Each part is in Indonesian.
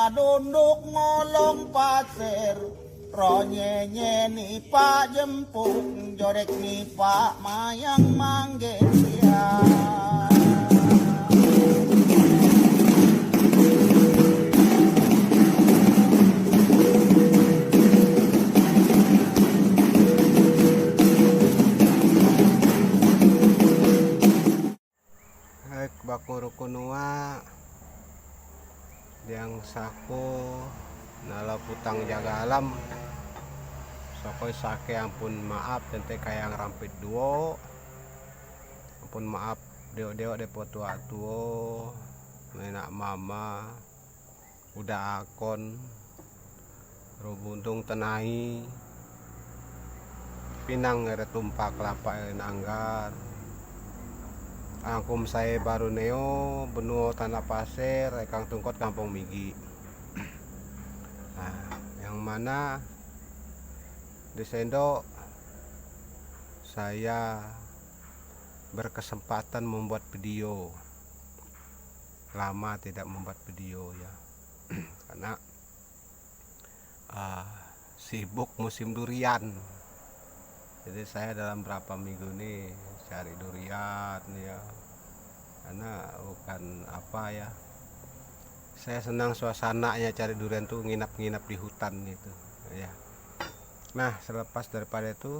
padunduk ngolong pasir ronyenye ni pak jempuk jorek ni pak mayang manggil dia. Bakuro kunua yang sako nala putang jaga alam sokoi sake ampun maaf tente kayang rampit duo ampun maaf deo depo tua tuo nenak mama udah akon rubuntung tenai pinang ada tumpak kelapa anggar angkum saya baru neo benua tanah pasir ekang tungkot kampung Migi. Nah, yang mana di Sendo saya berkesempatan membuat video. Lama tidak membuat video ya. Karena sibuk musim durian. Jadi saya dalam berapa minggu nih cari durian ya, karena bukan apa ya, saya senang suasananya cari durian tuh nginap-nginap di hutan gitu ya. Nah selepas daripada itu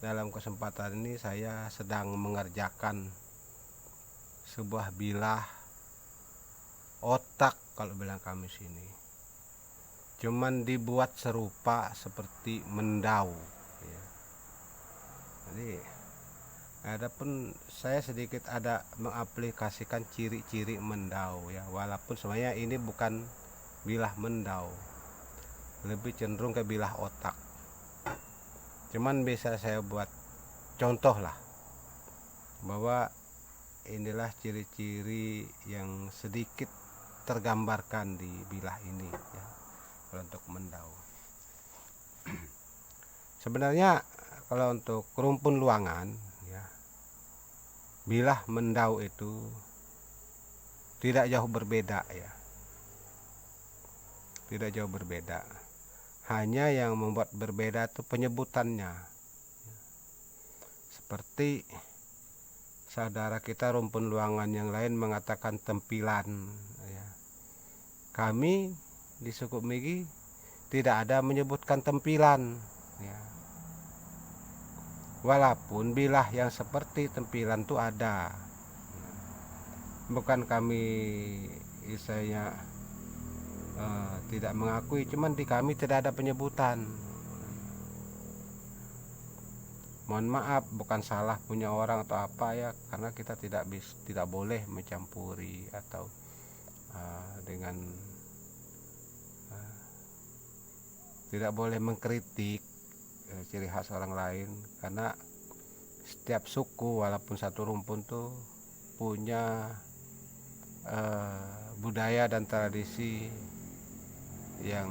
dalam kesempatan ini saya sedang mengerjakan sebuah bilah otak kalau bilang kami sini, cuman dibuat serupa seperti mendau ya. Jadi adapun saya sedikit ada mengaplikasikan ciri-ciri mendau ya, walaupun sebenarnya ini bukan bilah mendau, lebih cenderung ke bilah otak, cuman bisa saya buat contoh lah bahwa inilah ciri-ciri yang sedikit tergambarkan di bilah ini ya, untuk mendau. Sebenarnya kalau untuk rumpun luangan ya, bilah mendau itu tidak jauh berbeda ya, tidak jauh berbeda, hanya yang membuat berbeda itu penyebutannya. Seperti saudara kita rumpun luangan yang lain mengatakan tempilan ya. Kami di suku Migi tidak ada menyebutkan tempilan ya. Walaupun bilah yang seperti tempilan itu ada, bukan kami istilahnya tidak mengakui, cuman di kami tidak ada penyebutan. Mohon maaf, bukan salah punya orang atau apa ya, karena kita tidak boleh mencampuri atau dengan tidak boleh mengkritik ciri khas orang lain, karena setiap suku walaupun satu rumpun tuh punya budaya dan tradisi yang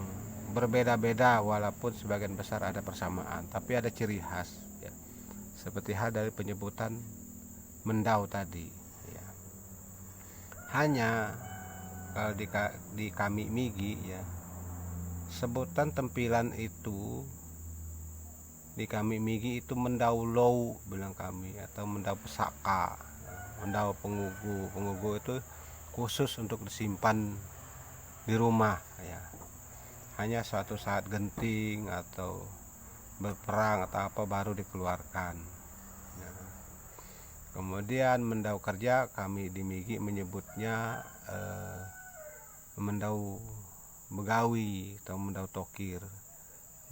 berbeda-beda, walaupun sebagian besar ada persamaan, tapi ada ciri khas ya. Seperti hal dari penyebutan mendau tadi ya. Hanya kalau di kami Migi ya, sebutan tempilan itu di kami Migi itu mendau low bilang kami, atau mendau pesaka, mendau pengugu itu khusus untuk disimpan di rumah ya, hanya suatu saat genting atau berperang atau apa baru dikeluarkan ya. Kemudian mendau kerja kami di Migi menyebutnya mendau begawi atau mendau tokir,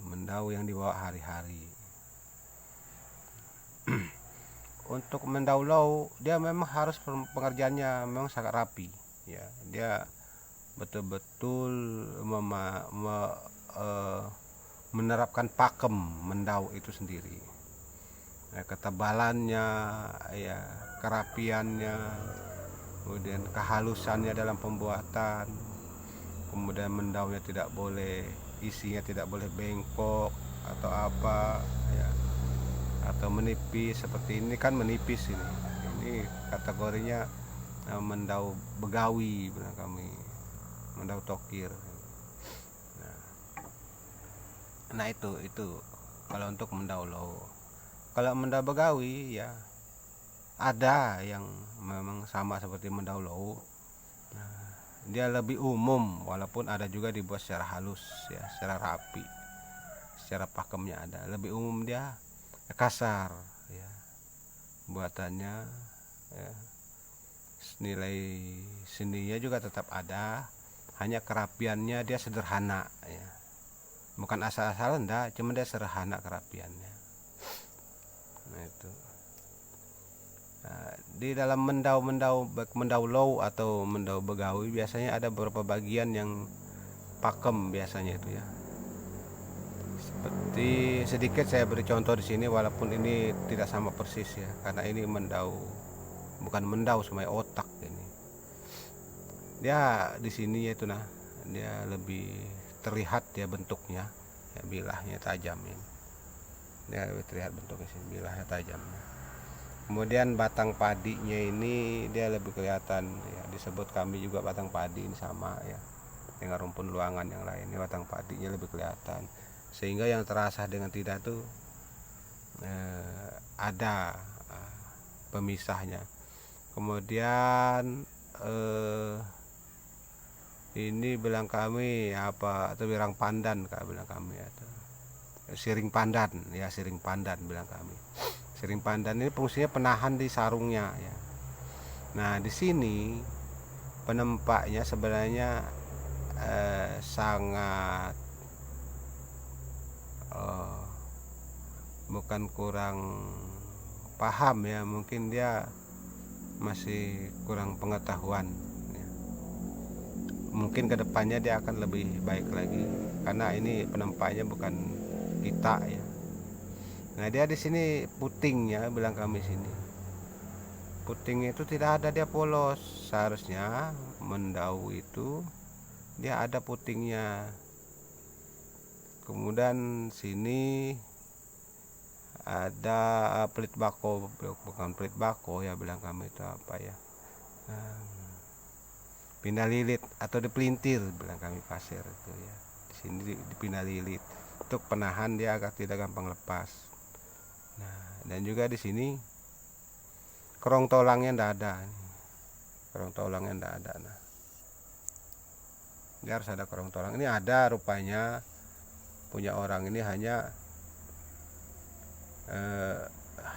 mendau yang dibawa hari-hari. Untuk mendaulau dia memang harus pengerjaannya memang sangat rapi ya, dia betul-betul menerapkan pakem mendau itu sendiri ya, ketebalannya ya, kerapiannya, kemudian kehalusannya dalam pembuatan, kemudian mendaunya tidak boleh, isinya tidak boleh bengkok atau apa ya, atau menipis. Seperti ini kan menipis, ini kategorinya mendau begawi benar kami, mendau tokir. Nah itu kalau untuk mendau low. Kalau mendau begawi ya ada yang memang sama seperti mendau low. Dia lebih umum, walaupun ada juga dibuat secara halus ya, secara rapi, secara pakemnya ada. Lebih umum dia kasar ya buatannya ya. Nilai seninya juga tetap ada, hanya kerapiannya dia sederhana ya, bukan asal-asalan enggak, cuma dia sederhana kerapiannya. Nah itu di dalam mendau low atau mendau begawi biasanya ada beberapa bagian yang pakem biasanya itu ya. Seperti sedikit saya beri contoh di sini, walaupun ini tidak sama persis ya, karena ini mendau bukan mendau semuanya otak ini. Dia di sini yaitu dia lebih terlihat ya bentuknya ya, bilahnya tajam ini. Dia lebih terlihat bentuknya sini, bilahnya tajam. Kemudian batang padinya ini dia lebih kelihatan ya, disebut kami juga batang padi ini sama ya dengan rumpun luangan yang lain. Ini batang padinya lebih kelihatan, sehingga yang terasa dengan tidak tuh ada pemisahnya. Kemudian ini bilang kami apa, atau wirang pandan kak bilang kami, atau siring pandan ya, siring pandan bilang kami. Siring pandan ini fungsinya penahan di sarungnya ya. Nah di sini penempaknya sebenarnya sangat bukan kurang paham ya, mungkin dia masih kurang pengetahuan ya. Mungkin kedepannya dia akan lebih baik lagi, karena ini penempatnya bukan kita ya. Nah dia di sini putingnya bilang kami sini, puting itu tidak ada, dia polos. Seharusnya mendau itu dia ada putingnya. Kemudian sini ada pelit bako, bukan pelit bako ya bilang kami, itu apa ya, pindah lilit atau dipelintir bilang kami, pasir itu ya. Di sini dipindah lilit untuk penahan dia agar tidak gampang lepas. Nah dan juga di sini kerong tolangnya ndak ada, kerong tolangnya ndak ada. Nah dia harus ada kerong tolang. Ini ada rupanya punya orang ini, hanya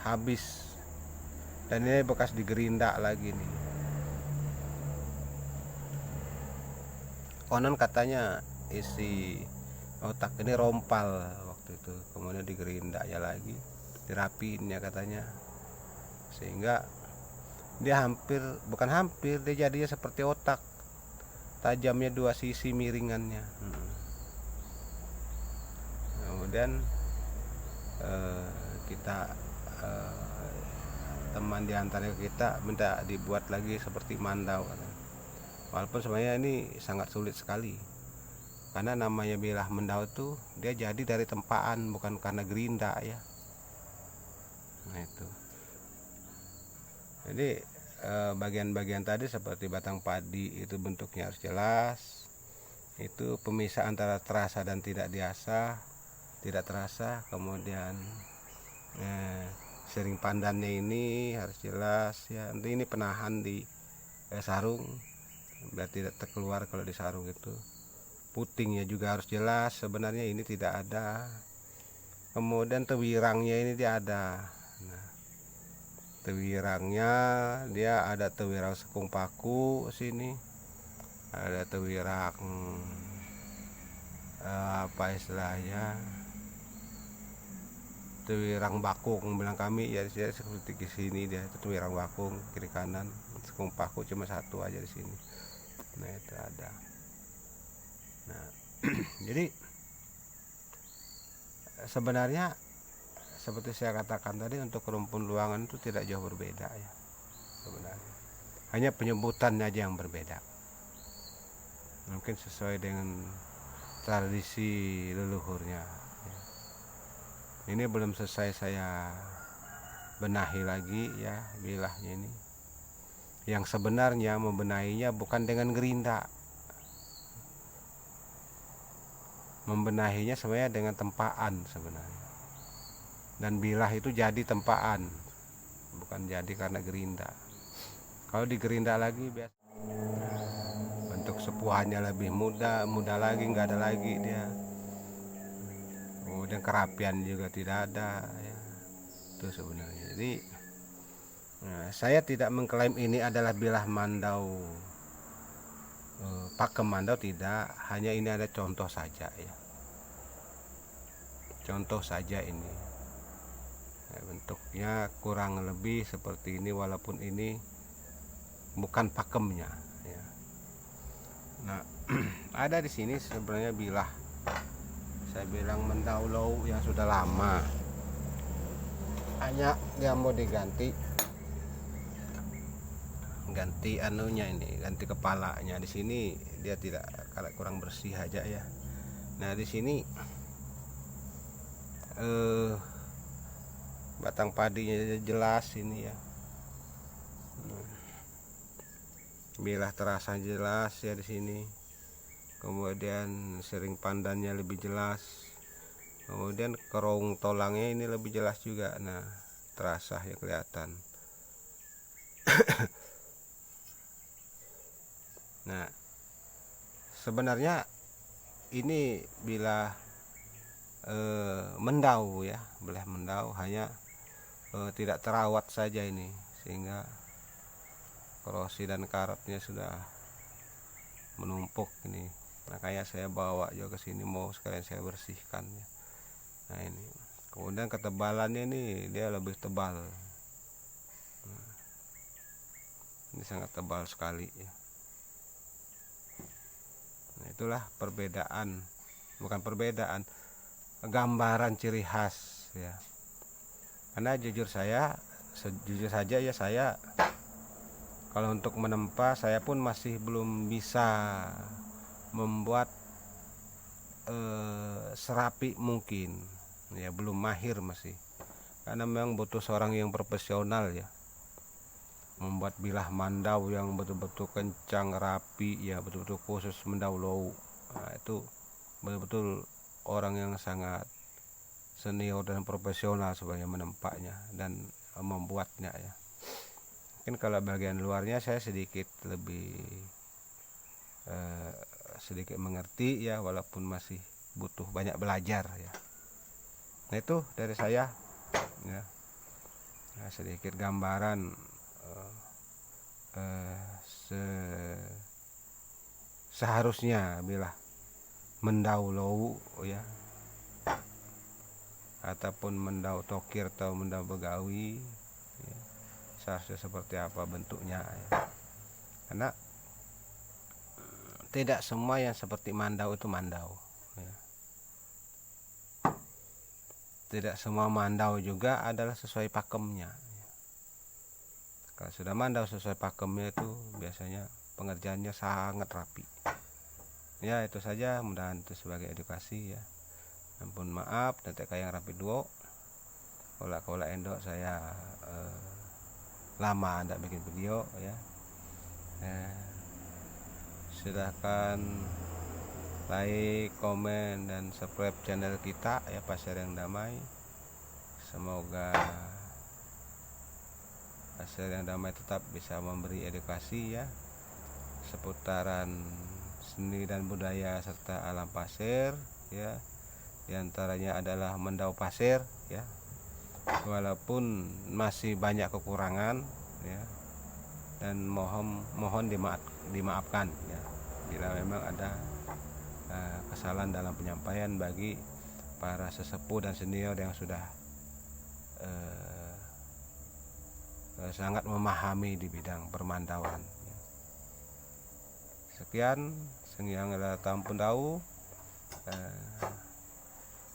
habis, dan ini bekas digerindak lagi nih. Konon katanya isi otak ini rompal waktu itu, kemudian digerindaknya lagi, dirapiin ya katanya, sehingga dia bukan hampir, dia jadinya seperti otak, tajamnya dua sisi miringannya. Kemudian kita teman diantaranya kita minta dibuat lagi seperti mandau, walaupun sebenarnya ini sangat sulit sekali, karena namanya bilah mendau itu dia jadi dari tempaan, bukan karena gerinda ya. Nah itu jadi bagian-bagian tadi seperti batang padi itu bentuknya harus jelas, itu pemisah antara terasa dan tidak terasa. Kemudian siring pandannya ini harus jelas ya, nanti ini penahan di sarung biar tidak terkeluar kalau di sarung itu. Putingnya juga harus jelas, sebenarnya ini tidak ada. Kemudian tewirangnya ini dia ada. Nah, tewirangnya dia ada tewirang sekung paku sini, ada tewirang apa istilahnya, tewirang bakung bilang kami ya, seperti di sini dia itu tewirang bakung, kiri kanan. Sekung paku cuma satu aja di sini. Nah itu ada. Nah jadi sebenarnya seperti saya katakan tadi, untuk rumpun luangan itu tidak jauh berbeda ya sebenarnya, hanya penyebutannya aja yang berbeda, mungkin sesuai dengan tradisi leluhurnya ya. Ini belum selesai saya benahi lagi ya bilahnya ini. Yang sebenarnya membenahinya bukan dengan gerinda, membenahinya sebenarnya dengan tempaan sebenarnya. Dan bilah itu jadi tempaan, bukan jadi karena gerinda. Kalau digerinda lagi biasa bentuk sepuhannya lebih mudah lagi, nggak ada lagi dia. Kemudian kerapian juga tidak ada ya. Itu sebenarnya. Jadi saya tidak mengklaim ini adalah bilah mandau, pakem mandau, tidak. Hanya ini ada contoh saja ya. Contoh saja ini. Bentuknya kurang lebih seperti ini, walaupun ini bukan pakemnya ya. Nah, ada di sini sebenarnya bilah, saya bilang mendaulau yang sudah lama, hanya dia mau diganti anunya ini, ganti kepalanya. Di sini dia tidak, kalau kurang bersih aja ya. Nah, di sini batang padinya jelas ini ya. Bilah terasa jelas ya di sini. Kemudian sering pandannya lebih jelas. Kemudian kerong tolangnya ini lebih jelas juga. Nah, terasa ya, kelihatan. Nah, sebenarnya ini bilah mendau ya, bilah mendau, hanya tidak terawat saja ini, sehingga korosi dan karatnya sudah menumpuk ini. Makanya saya bawa juga ke sini, mau sekalian saya bersihkan ya. Nah, ini kemudian ketebalannya ini dia lebih tebal. Ini sangat tebal sekali ya. Nah, itulah perbedaan, bukan perbedaan, gambaran ciri khas ya. Karena jujur saja ya, saya kalau untuk menempa, saya pun masih belum bisa membuat serapi mungkin ya, belum mahir masih, karena memang butuh seorang yang profesional ya, membuat bilah mandau yang betul-betul kencang, rapi ya, betul-betul khusus mendaulau. Nah, itu betul-betul orang yang sangat senior dan profesional sebenarnya menempaknya dan membuatnya ya. Mungkin kalau bagian luarnya saya sedikit lebih sedikit mengerti ya, walaupun masih butuh banyak belajar ya. Nah, itu dari saya ya. Nah, sedikit gambaran seharusnya bilah mendau lou ya, ataupun mendau tokir atau mendau begawi ya, seharusnya seperti apa bentuknya ya. Karena tidak semua yang seperti mandau itu mandau ya. Tidak semua mandau juga adalah sesuai pakemnya ya. Kalau sudah mandau sesuai pakemnya itu biasanya pengerjaannya sangat rapi ya. Itu saja, mudah-mudahan itu sebagai edukasi ya. Ampun maaf nanti kayak rapi duo kola endok saya lama tidak bikin video ya. Silahkan like, komen, dan subscribe channel kita ya, Pasir yang Damai. Semoga Pasir yang Damai tetap bisa memberi edukasi ya seputaran seni dan budaya serta alam pasir ya. Di antaranya adalah mendau pasir ya, walaupun masih banyak kekurangan ya, dan mohon dimaafkan ya bila memang ada kesalahan dalam penyampaian bagi para sesepuh dan senior yang sudah sangat memahami di bidang permandauan ya. Sekian sengiang tampun tahu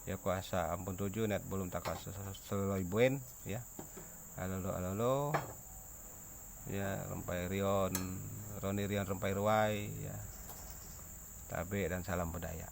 ya, kuasa ampun tujuh net belum tak seloi buen ya. Alolo ya, rempai Roni Rion rempai ruai ya, tabe dan salam budaya.